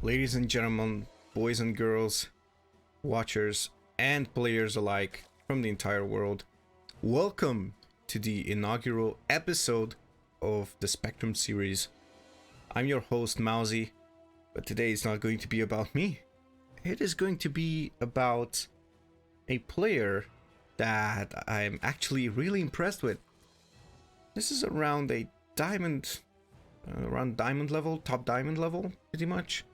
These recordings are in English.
Ladies and gentlemen, boys and girls, watchers and players alike from the entire world, welcome to the inaugural episode of the Spectrum series. I'm your host Mousy, but today it's not going to be about me. It is going to be about a player that I'm actually really impressed with. This is around a diamond, diamond level, top diamond level, pretty much.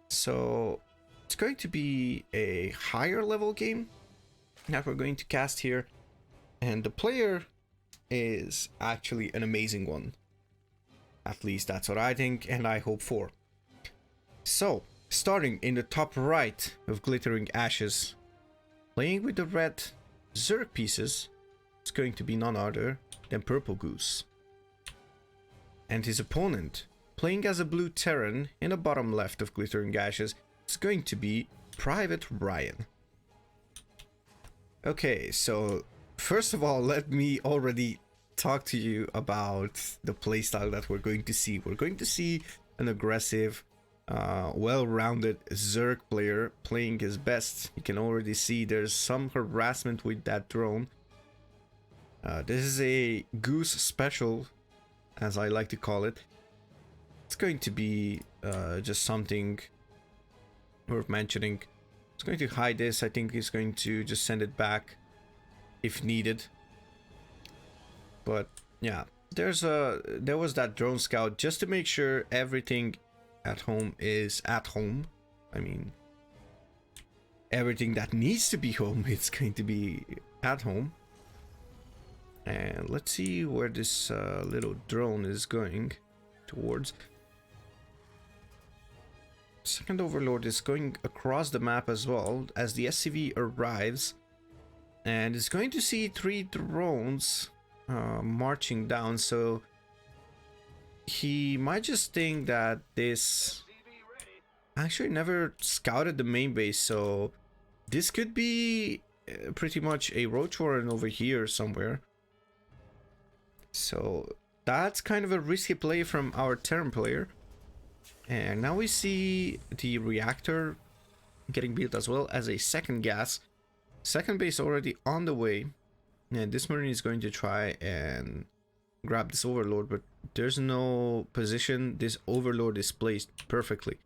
So it's going to be a higher level game that we're going to cast here, and the player is actually an amazing one. At least that's what I think and I hope for. So, starting in the top right of Glittering Ashes, playing with the red Zerg pieces, it's going to be none other than PurpleGoose. And his opponent, playing as a blue Terran in the bottom left of Glittering Ashes, is going to be PrivateRyan. Okay, so first of all, let me already talk to you about the playstyle that we're going to see. We're going to see an aggressive, well-rounded Zerg player playing his best. You can already see there's some harassment with that drone. This is a Goose special, as I like to call it. It's going to be just something worth mentioning. It's going to hide this. I think he's going to just send it back if needed. But yeah, there was that drone scout just to make sure everything at home is at home. I mean, everything that needs to be home, it's going to be at home. And let's see where this little drone is going towards. Second Overlord is going across the map as well as the SCV arrives, and is going to see 3 drones marching down, so he might just think that this actually never scouted the main base, so this could be pretty much a Roach Warren over here somewhere. So that's kind of a risky play from our Terran player. And now we see the reactor getting built as well as a second gas. Second base already on the way. And this Marine is going to try and grab this Overlord, but there's no position. This Overlord is placed perfectly.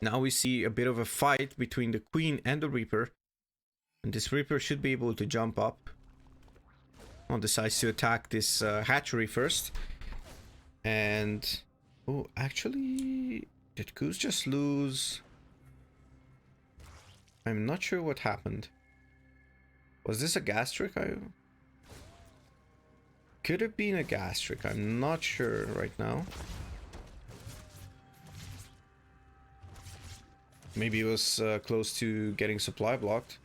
Now we see a bit of a fight between the Queen and the Reaper. And this Reaper should be able to jump up. Decides to attack this hatchery first. And oh, actually, did Goose just lose? I'm not sure what happened. Was this a gas trick? Could have been a gas trick. I'm not sure right now. Maybe it was close to getting supply blocked.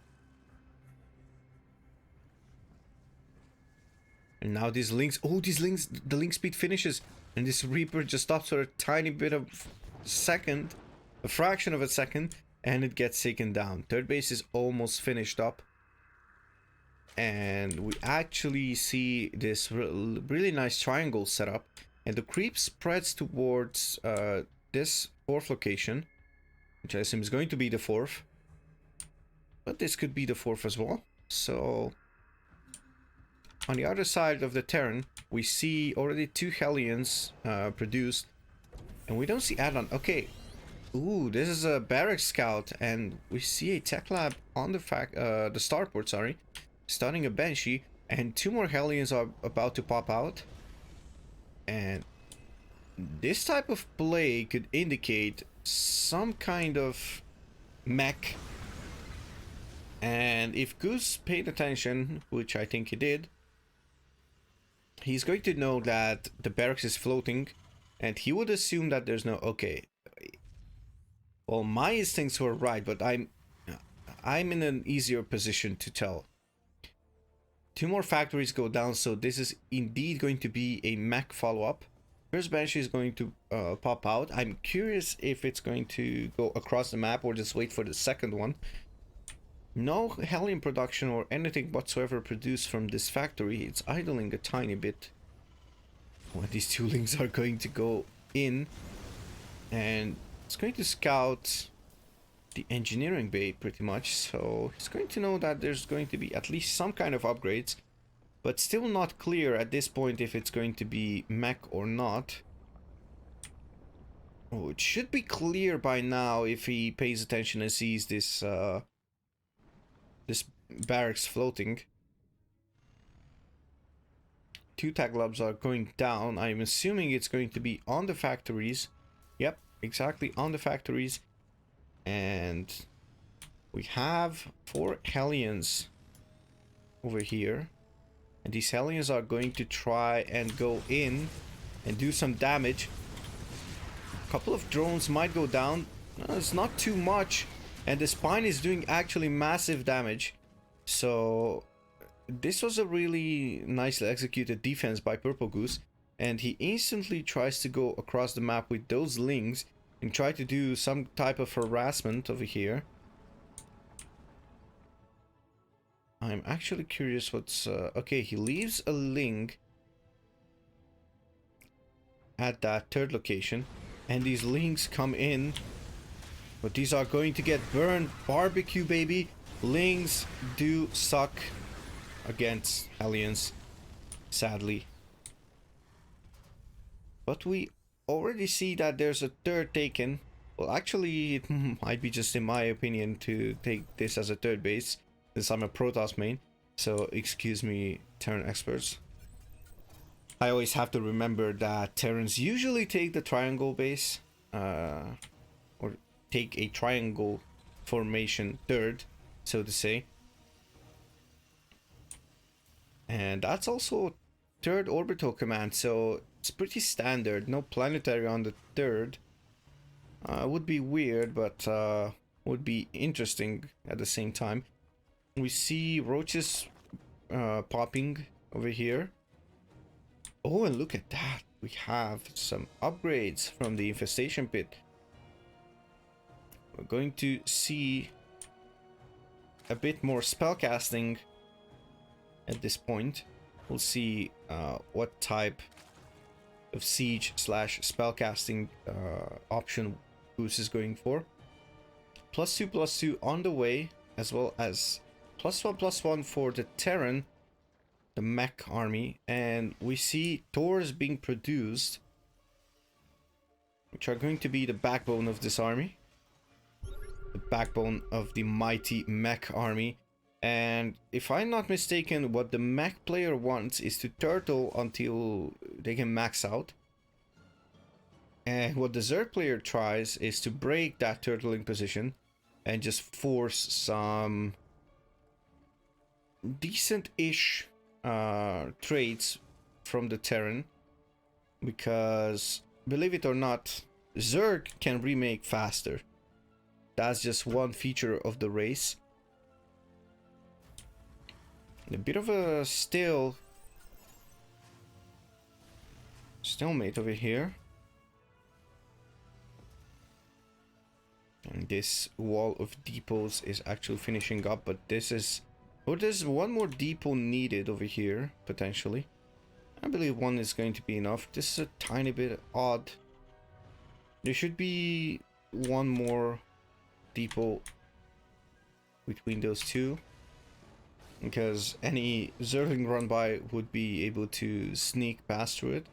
And now these links, the link speed finishes, and this Reaper just stops for a tiny bit of second, a fraction of a second, and it gets taken down. Third base is almost finished up, and we actually see this really nice triangle setup, and the creep spreads towards this 4th location, which I assume is going to be the 4th, but this could be the 4th as well. So on the other side of the Terran, we see already 2 Hellions produced, and we don't see add-on. Okay, ooh, this is a barrack scout, and we see a tech lab on the starport, sorry, starting a Banshee, and 2 more Hellions are about to pop out. And this type of play could indicate some kind of mech. And if Goose paid attention, which I think he did, he's going to know that the barracks is floating, and he would assume that there's no... Okay, well, my instincts were right, but I'm in an easier position to tell. 2 more factories go down, so this is indeed going to be a mech follow-up. First Banshee is going to pop out. I'm curious if it's going to go across the map or just wait for the second one. No Hellion production or anything whatsoever produced from this factory. It's idling a tiny bit. Well, these 2 links are going to go in, and it's going to scout the engineering bay pretty much. So he's going to know that there's going to be at least some kind of upgrades, but still not clear at this point if it's going to be mech or not. Oh, it should be clear by now if he pays attention and sees this this barracks floating. 2 tag labs are going down. I'm assuming it's going to be on the factories. Yep, exactly, on the factories. And we have 4 Hellions over here. And these Hellions are going to try and go in and do some damage. A couple of drones might go down. It's not too much. And the spine is doing actually massive damage. So this was a really nicely executed defense by PurpleGoose. And he instantly tries to go across the map with those lings and try to do some type of harassment over here. I'm actually curious what's... okay, he leaves a ling at that 3rd location. And these lings come in. But these are going to get burned. Barbecue, baby. Lings do suck against Hellions, sadly. But we already see that there's a 3rd taken. Well, actually, it might be just in my opinion to take this as a 3rd base, since I'm a Protoss main. So, excuse me, Terran experts. I always have to remember that Terrans usually take the triangle base, or take a triangle formation 3rd, so to say. And that's also 3rd orbital command, so it's pretty standard. No planetary on the 3rd. Would be weird, but would be interesting at the same time. We see roaches popping over here. Oh, and look at that. We have some upgrades from the infestation pit. We're going to see a bit more spellcasting at this point. We'll see what type of siege / spellcasting option Goose is going for. +2/+2 on the way, as well as +1/+1 for the Terran, the Mech army, and we see Tors being produced, which are going to be the backbone of this army, the backbone of the mighty Mech army. And if I'm not mistaken, what the Mech player wants is to turtle until they can max out, and what the Zerg player tries is to break that turtling position and just force some decent-ish trades from the Terran, because believe it or not, Zerg can remake faster. That's just one feature of the race. A bit of a stalemate over here. And this wall of depots is actually finishing up, but this is... oh, there's one more depot needed over here, potentially. I believe one is going to be enough. This is a tiny bit odd. There should be one more depot between those two, because any Zerling run by would be able to sneak past through it.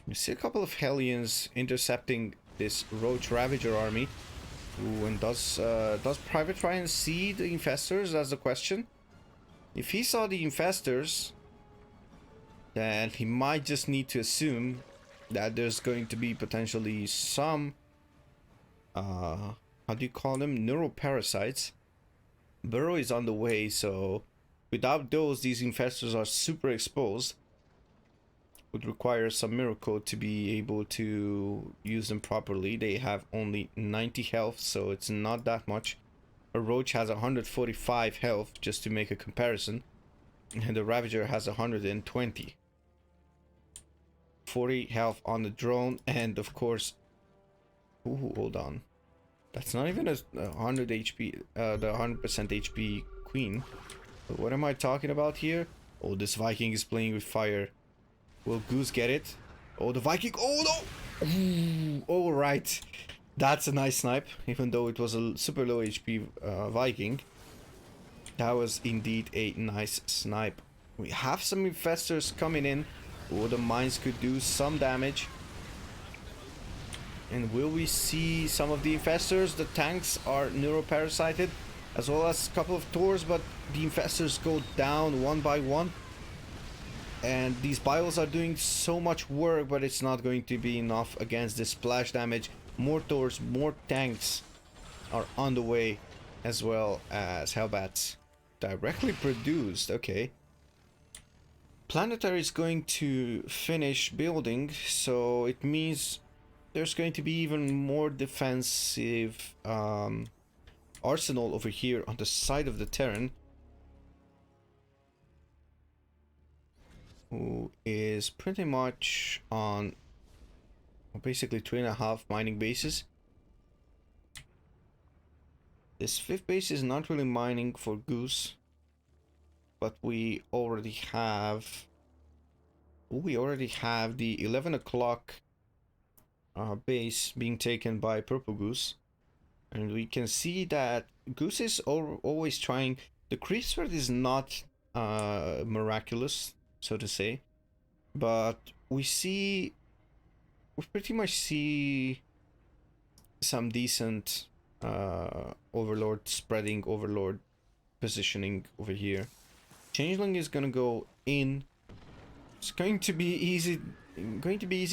We see a couple of Hellions intercepting this Roach Ravager army. Ooh, and does PrivateRyan see the infestors? That's the question. If he saw the infestors, then he might just need to assume that there's going to be potentially some how do you call them, neuroparasites. Burrow is on the way, so without those, these infestors are super exposed. Would require some miracle to be able to use them properly. They have only 90 health, so it's not that much. A Roach has 145 health, just to make a comparison, and the Ravager has 120. 40 health on the drone, and of course... ooh, hold on. That's not even a 100 HP, the 100% HP Queen. But what am I talking about here? Oh, this Viking is playing with fire. Will Goose get it? Oh, the Viking. Oh, no! Ooh, all right. That's a nice snipe, even though it was a super low HP Viking. That was indeed a nice snipe. We have some infestors coming in. Oh, the mines could do some damage. And will we see some of the infestors? The tanks are neuroparasited, as well as a couple of Thors, but the infestors go down one by one. And these bios are doing so much work, but it's not going to be enough against this splash damage. More Thors, more tanks are on the way, as well as Hellbats. Directly produced, okay. Planetary is going to finish building, so it means there's going to be even more defensive arsenal over here on the side of the Terran. Who is pretty much on basically 3.5 mining bases. This 5th base is not really mining for Goose, but we already have the 11 o'clock base being taken by PurpleGoose, and we can see that Goose is always trying. The creep spread is not miraculous, so to say, but we pretty much see some decent overlord spreading, overlord positioning over here. Changeling is gonna go in. It's going to be easy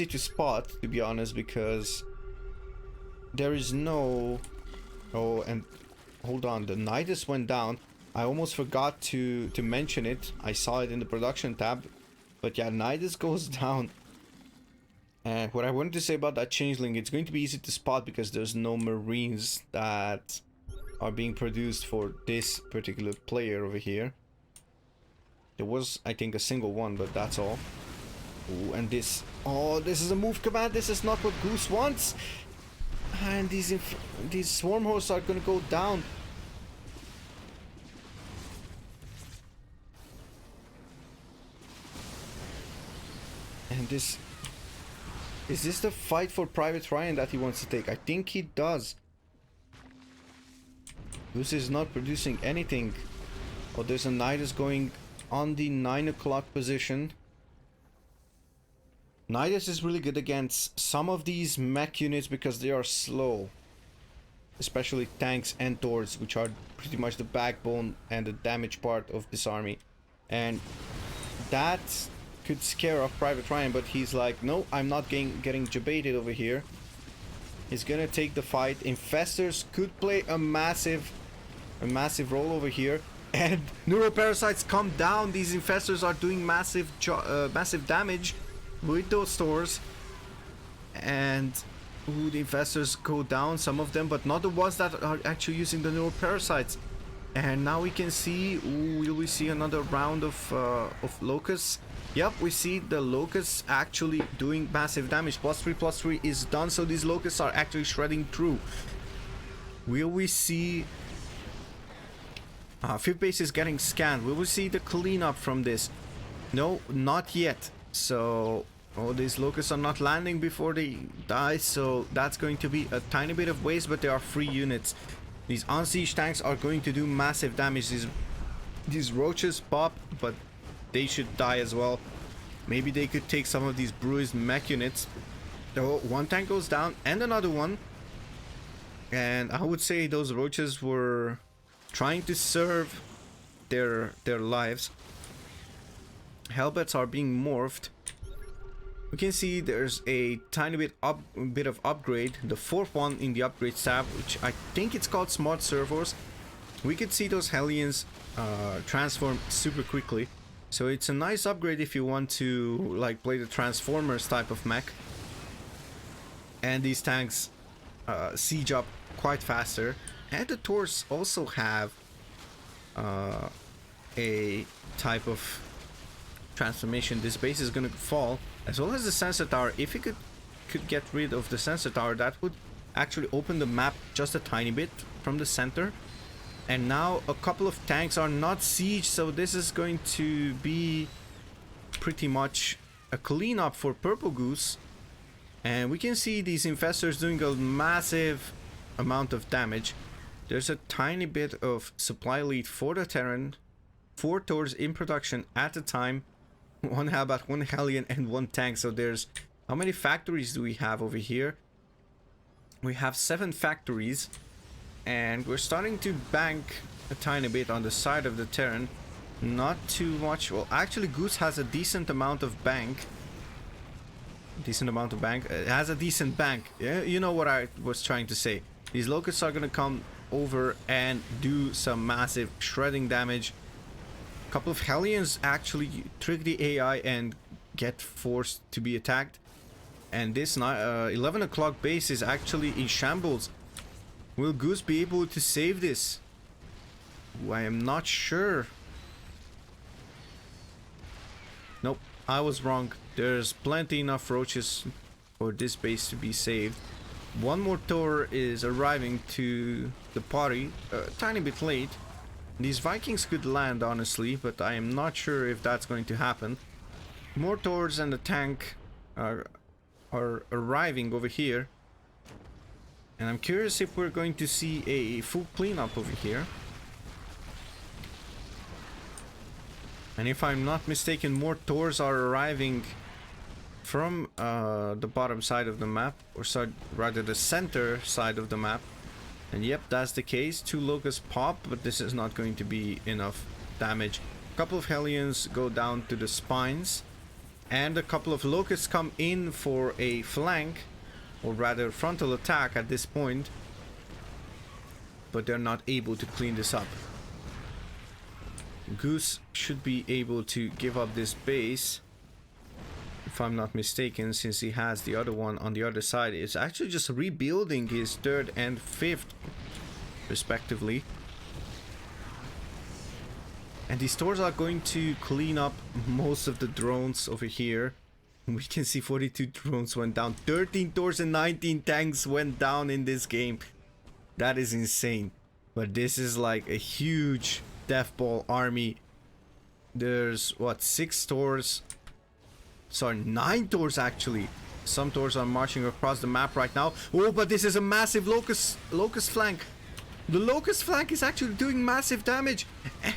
to spot, to be honest, because there is no... Oh, and hold on, the Nidus went down. I almost forgot to mention it. I saw it in the production tab, but yeah, Nidus goes down. And what I wanted to say about that Changeling, it's going to be easy to spot because there's no Marines that are being produced for this particular player over here. There was, I think, a single one, but that's all. Ooh, and this... Oh, this is a move command. This is not what Goose wants. And these swarm hosts are gonna go down. And this... Is this the fight for PrivateRyan that he wants to take? I think he does. Goose is not producing anything. Oh, there's a Nidus going on the 9 o'clock position. Nidus is really good against some of these mech units because they are slow. Especially tanks and Thors, which are pretty much the backbone and the damage part of this army. And that could scare off PrivateRyan, but he's like, no, I'm not getting debated over here. He's gonna take the fight. Infestors could play a massive role over here. And neuroparasites come down. These infestors are doing massive damage with those Thors. And ooh, the infestors go down, some of them, but not the ones that are actually using the neuroparasites. And now we can see, ooh, will we see another round of locusts? Yep, we see the locusts actually doing massive damage. +3/+3 is done, so these locusts are actually shredding through. Will we see... 5th base is getting scanned. Will we see the cleanup from this? No, not yet. So, oh, these locusts are not landing before they die, so that's going to be a tiny bit of waste, but there are 3 units. These on-siege tanks are going to do massive damage. These roaches pop, but they should die as well. Maybe they could take some of these bruised mech units. So, one tank goes down, and another one. And I would say those roaches were trying to serve their lives. Hellbats are being morphed. We can see there's a tiny bit of upgrade, the 4th one in the upgrade tab, which I think it's called Smart Servos. We could see those Hellions transform super quickly, so it's a nice upgrade if you want to like play the Transformers type of mech. And these tanks siege up quite faster. And the Thors also have a type of transformation. This base is gonna fall, as well as the sensor tower. If you could get rid of the sensor tower, that would actually open the map just a tiny bit from the center. And now a couple of tanks are not sieged, so this is going to be pretty much a cleanup for PurpleGoose. And we can see these infestors doing a massive amount of damage. There's a tiny bit of supply lead for the Terran. 4 Thors in production at a time. 1 Hellbat, 1 Hellion, and 1 tank. So there's... How many factories do we have over here? We have 7 factories. And we're starting to bank a tiny bit on the side of the Terran. Not too much. Well, actually, Goose has a decent amount of bank. It has a decent bank. Yeah, you know what I was trying to say. These locusts are gonna come over and do some massive shredding damage. A couple of Hellions actually trick the AI and get forced to be attacked. And this 11 o'clock base is actually in shambles. Will Goose be able to save this? I am not sure. Nope, I was wrong. There's plenty enough roaches for this base to be saved. 1 more Thor is arriving to the party a tiny bit late. These Vikings could land, honestly, but I am not sure if that's going to happen. More Thors and the tank are arriving over here. And I'm curious if we're going to see a full cleanup over here. And if I'm not mistaken, more Thors are arriving from the bottom side of the map, or rather the center side of the map. And yep, that's the case. 2 locusts pop, but this is not going to be enough damage. A couple of Hellions go down to the spines, and a couple of locusts come in for a flank, or rather frontal attack at this point, but they're not able to clean this up. Goose should be able to give up this base, if I'm not mistaken, since he has the other one on the other side. It's actually just rebuilding his 3rd and 5th respectively. And these stores are going to clean up most of the drones over here. We can see 42 drones went down. 13 Thors and 19 tanks went down in this game. That is insane. But this is like a huge death ball army. There's what, 6 Thors? Sorry, 9 Thors actually. Some Thors are marching across the map right now. Oh, but this is a massive locust flank. The locust flank is actually doing massive damage,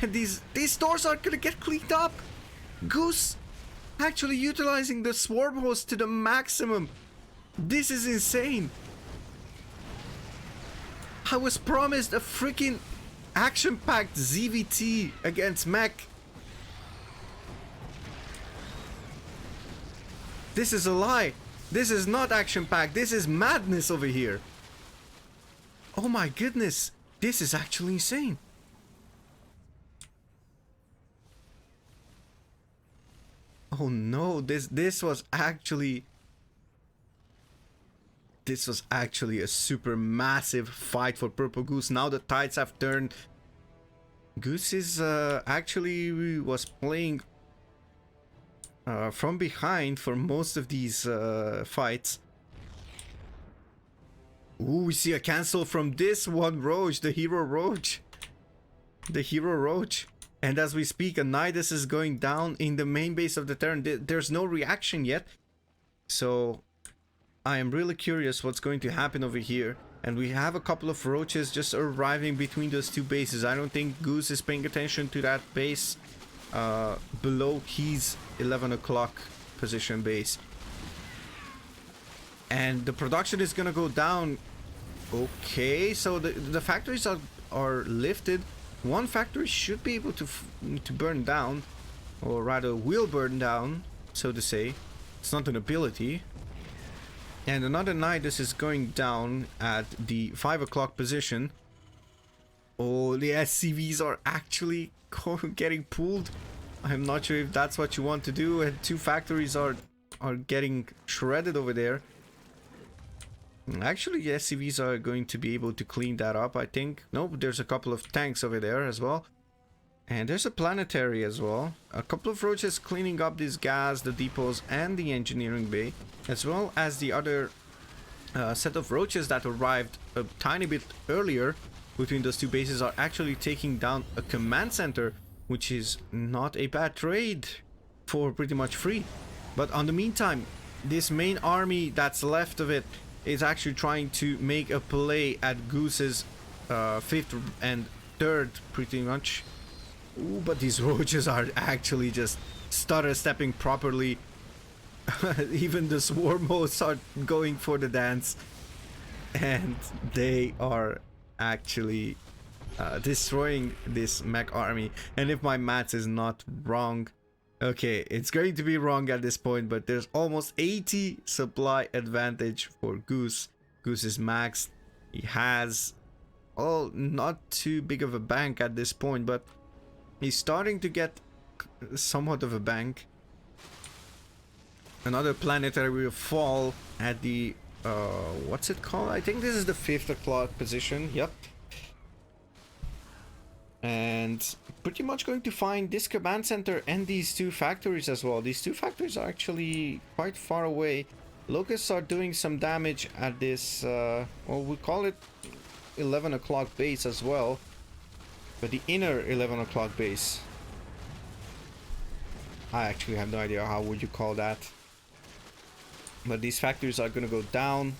and these Thors are gonna get cleaned up. Goose actually utilizing the swarm host to the maximum. This is insane. I was promised a freaking action-packed ZVT against Mech. This is a lie. This is not action-packed. This is madness over here. Oh my goodness. This is actually insane. Oh no, this was actually a super massive fight for PurpleGoose. Now the tides have turned. Goose is actually was playing from behind for most of these fights. Ooh, we see a cancel from this one Roach, the hero Roach. And as we speak, a Nidus is going down in the main base of the Terran. There's no reaction yet. So I am really curious what's going to happen over here. And we have a couple of Roaches just arriving between those 2 bases. I don't think Goose is paying attention to that base below his 11 o'clock position base. And the production is gonna go down. Okay, so the factories are lifted. One factory should be able to burn down, or rather will burn down, so to say. It's not an ability. And another Nidus is going down at the 5 o'clock position. Oh, the SCVs are actually getting pulled. I'm not sure if that's what you want to do. And 2 factories are getting shredded over there. Actually, the SCVs are going to be able to clean that up, I think. Nope, there's a couple of tanks over there as well. And there's a planetary as well. A couple of Roaches cleaning up this gas, the depots, and the engineering bay. As well as the other set of Roaches that arrived a tiny bit earlier between those 2 bases are actually taking down a command center, which is not a bad trade for pretty much free. But on the meantime, this main army that's left of it is actually trying to make a play at Goose's 5th and 3rd pretty much. Ooh, but these roaches are actually just stutter stepping properly. Even the swarm hosts are going for the dance, and they are actually destroying this mech army. And if my maths is not wrong, okay, it's going to be wrong at this point, but there's almost 80 supply advantage for Goose. Goose is maxed. He has, oh, not too big of a bank at this point, but he's starting to get somewhat of a bank. Another planetary will fall at the what's it called? I think this is the 5th o'clock position. Yep. And pretty much going to find this command center and these 2 factories as well. These 2 factories are actually quite far away. Locusts are doing some damage at this well, we call it 11 o'clock base as well, but the inner 11 o'clock base, I actually have no idea how would you call that. But these factories are gonna go down.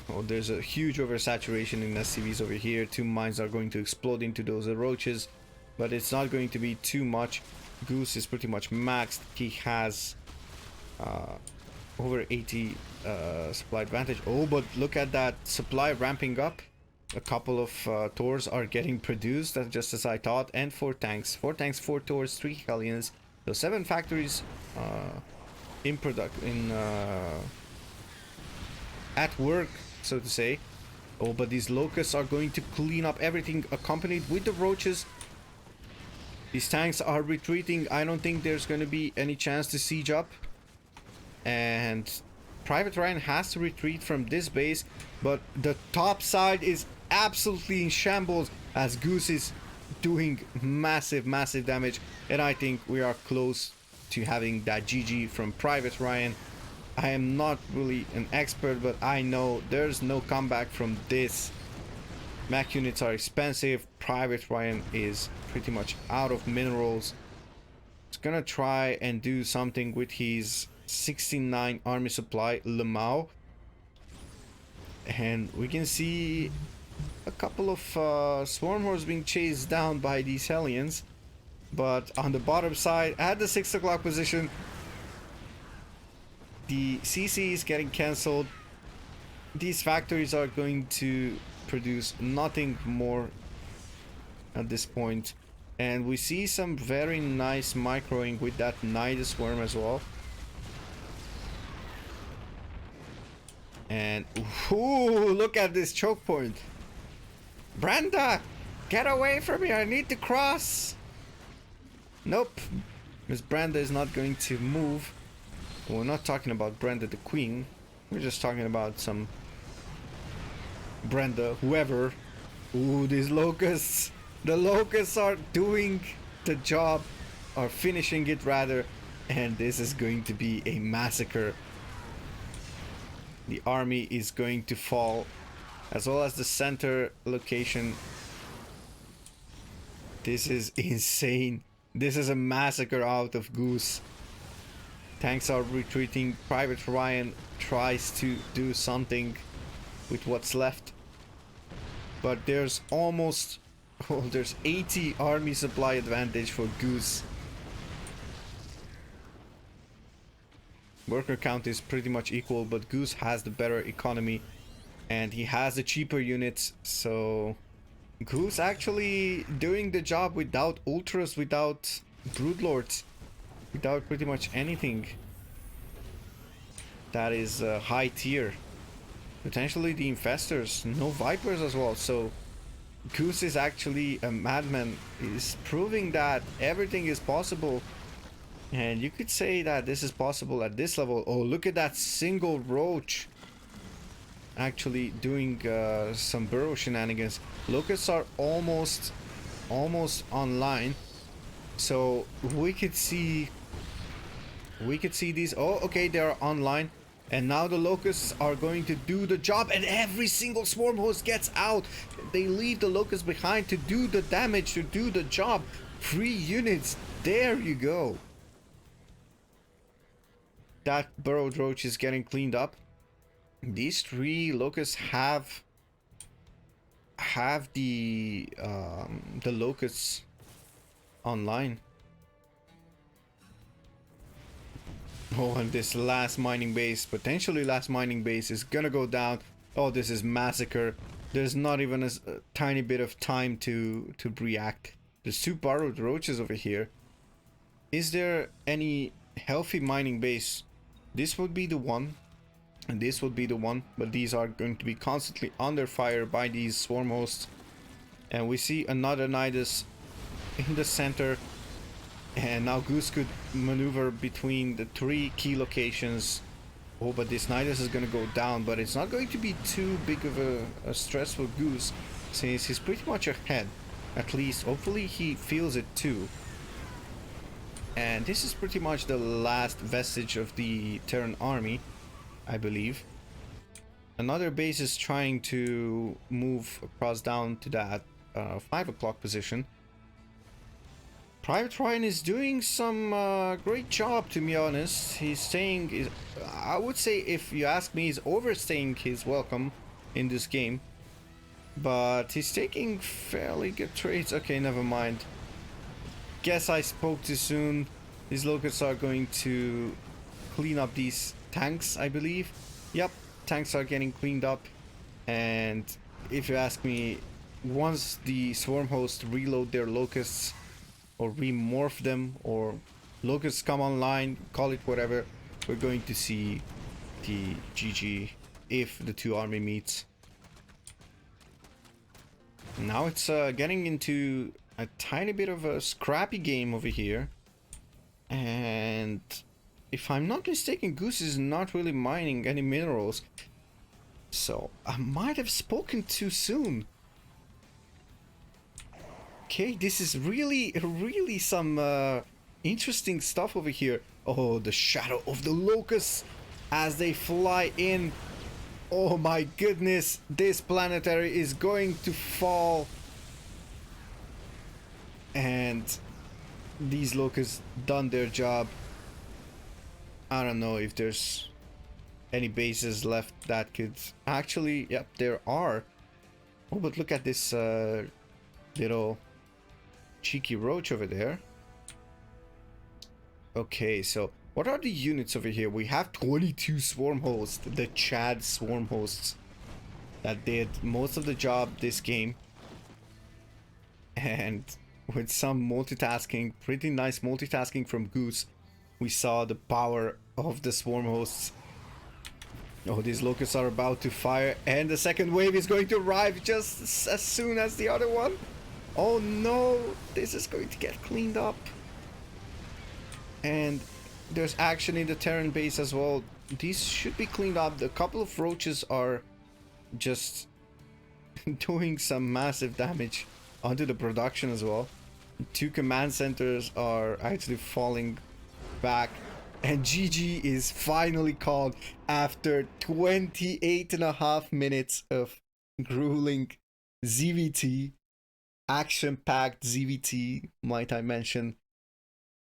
Oh, there's a huge oversaturation in SCVs over here. 2 mines are going to explode into those roaches, but it's not going to be too much. Goose is pretty much maxed. He has over 80 supply advantage. Oh, but look at that supply ramping up. A couple of Tors are getting produced, just as I thought, and 4 tanks. 4 tanks, 4 Tors, 3 Hellions. So 7 factories at work, so to say. Oh, but these locusts are going to clean up everything, accompanied with the roaches. These tanks are retreating. I don't think there's going to be any chance to siege up. And PrivateRyan has to retreat from this base, but the top side is absolutely in shambles as Goose is doing massive damage, and I think we are close to having that GG from PrivateRyan. I am not really an expert, but I know there's no comeback from this. Mech units are expensive. PrivateRyan is pretty much out of minerals. He's gonna try and do something with his 69 army supply Lemao, and we can see a couple of swarm hordes being chased down by these Hellions. But on the bottom side, at the 6 o'clock position, the CC is getting cancelled. These factories are going to produce nothing more at this point, and we see some very nice microing with that Night Swarm as well. And ooh, look at this choke point. Brenda, get away from me, I need to cross. Nope, Miss Brenda is not going to move. We're not talking about Brenda the Queen, we're just talking about some Brenda, whoever. Ooh, these locusts. The locusts are doing the job, are finishing it rather, and this is going to be a massacre. The army is going to fall, as well as the center location. This is insane. This is a massacre out of Goose. Tanks are retreating. PrivateRyan tries to do something with what's left, but there's almost, oh, there's 80 army supply advantage for Goose. Worker count is pretty much equal, but Goose has the better economy and he has the cheaper units, so Goose actually doing the job without ultras, without broodlords, without pretty much anything that is high tier. Potentially the infestors, no vipers as well, so Goose is actually a madman. He's proving that everything is possible, and you could say that this is possible at this level. Oh, look at that single roach actually doing some burrow shenanigans. Locusts are almost online, so we could see these. Oh, okay, they are online, and now the locusts are going to do the job, and every single swarm host gets out. They leave the locusts behind to do the damage, to do the job. 3 units, there you go. that burrowed roach is getting cleaned up. These 3 locusts have the locusts online. Oh, and this last mining base, potentially last mining base, is gonna go down. Oh, this is massacre. There's not even a tiny bit of time to react. There's 2 burrowed roaches over here. Is there any healthy mining base? This would be the one, and this would be the one, but these are going to be constantly under fire by these swarm hosts. And we see another Nidus in the center, and now Goose could maneuver between the 3 key locations. Oh, but this Nidus is going to go down, but it's not going to be too big of a stress for Goose, since he's pretty much ahead. At least, hopefully he feels it too. And this is pretty much the last vestige of the Terran army, I believe. Another base is trying to move across down to that 5 o'clock position. PrivateRyan is doing some great job, to be honest. He's staying, I would say, if you ask me, he's overstaying his welcome in this game. But he's taking fairly good trades. Okay, never mind. Guess I spoke too soon. These locusts are going to clean up these tanks, I believe. Yep, tanks are getting cleaned up. And if you ask me, once the swarm hosts reload their locusts, or remorph them, or locusts come online, call it whatever, we're going to see the GG if the 2 army meets. Now it's getting into a tiny bit of a scrappy game over here, and if I'm not mistaken, Goose is not really mining any minerals, so I might have spoken too soon. Okay, this is really some interesting stuff over here. Oh, the shadow of the locusts as they fly in. Oh my goodness, this planetary is going to fall. And these locusts done their job. I don't know if there's any bases left that could actually, yep, there are. Oh, but look at this little cheeky roach over there. Okay, so what are the units over here? We have 22 swarm hosts, the Chad swarm hosts, that did most of the job this game. And with some multitasking, pretty nice multitasking from Goose, we saw the power of the swarm hosts. Oh, these locusts are about to fire, and the second wave is going to arrive just as soon as the other one. Oh no, this is going to get cleaned up. And there's action in the Terran base as well. These should be cleaned up. A couple of roaches are just doing some massive damage onto the production as well. 2 command centers are actually falling back. And GG is finally called after 28.5 minutes of grueling ZVT. Action-packed ZVT, might I mention.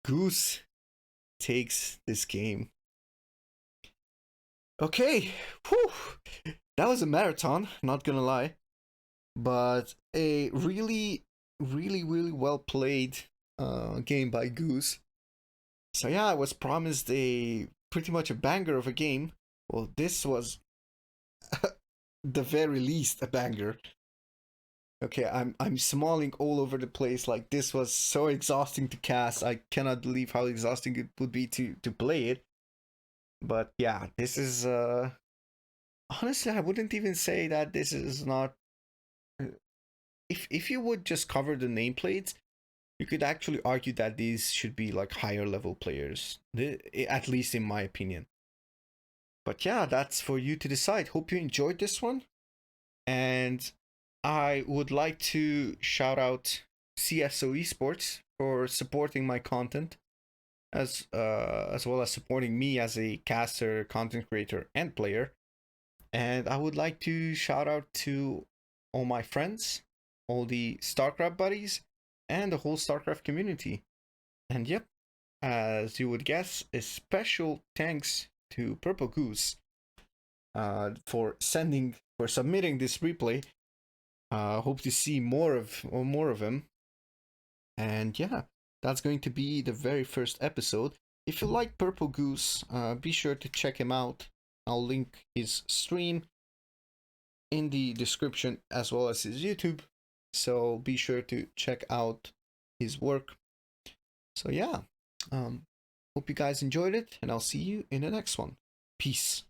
Goose takes this game. Okay, whew. That was a marathon, not gonna lie. But a really well played game by Goose. So yeah, I was promised a pretty much a banger of a game. Well, this was the very least a banger. Okay, I'm smiling all over the place. Like, this was so exhausting to cast. I cannot believe how exhausting it would be to play it. But yeah, this is honestly, I wouldn't even say that this is not. If you would just cover the nameplates, you could actually argue that these should be like higher level players, at least in my opinion. But yeah, that's for you to decide. Hope you enjoyed this one, and I would like to shout out CSO Esports for supporting my content, as well as supporting me as a caster, content creator, and player. And I would like to shout out to all my friends, all the StarCraft buddies, and the whole StarCraft community. And yep, as you would guess, a special thanks to PurpleGoose for submitting this replay. Hope to see more of him. And yeah, that's going to be the very first episode. If you like PurpleGoose, be sure to check him out. I'll link his stream in the description as well as his YouTube. So be sure to check out his work. So yeah, hope you guys enjoyed it, and I'll see you in the next one. Peace.